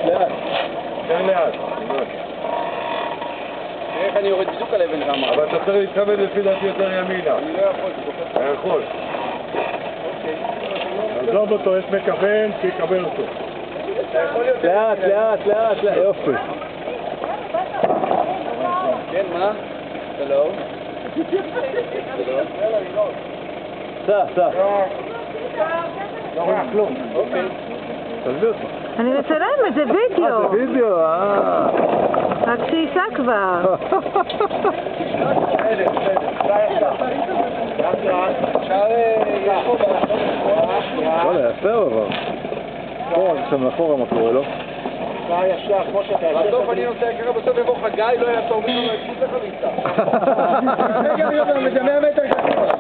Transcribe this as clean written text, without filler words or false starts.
לאט. יותר לאט. תראה איך אני יורד בדיוק על אבן רמה. אבל אתה צריך להתכוון לפי דעתי יותר ימינה. אני לא יכול, זה כל כך... אתה יכול. עזוב אותו, יש מכוון, שיקבל אותו. לאט, לאט, לאט, יופי. כן, מה? שלום. סע. לא רואים כלום. אוקיי. תלמי אותי. אני מצלם את זה וידאו. זה וידאו, רק שייסע כבר. וואלה, יפה אבל. פה, שם מאחורה מה קורה, לא? ישר, כמו שאתה... בסוף אני נוסע יקרה, בסוף יבוא לך גיא, לא היה טוב, לא יפשוט לך ויצא. זה 100 מטר קדימה.